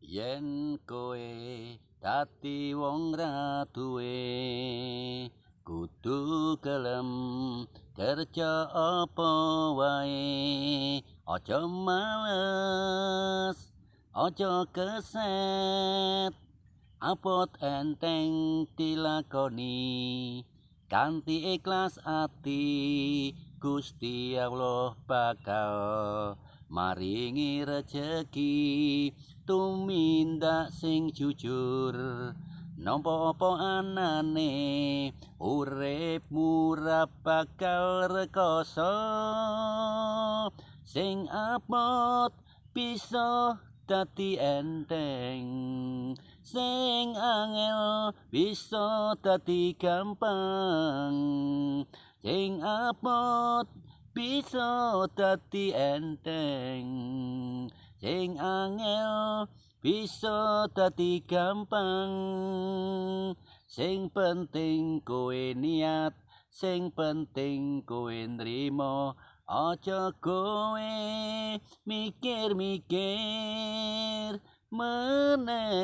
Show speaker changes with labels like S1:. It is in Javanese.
S1: Yen kowe dadi wong ra duwe kudu gelem kerja apa wae aja males aja keset apot enteng dilakoni kanthi ikhlas ati Gusti Allah bakal maringi rejeki tumindak sing jujur nampa apa anane uripmu ra bakal rekoso sing apot bisa dadi enteng sing angel bisa dadi gampang sing apot bisa dadi enteng sing angel bisa dadi gampang sing penting kowe niat sing penting kowe nrimo aja kowe mikir-mikir meneh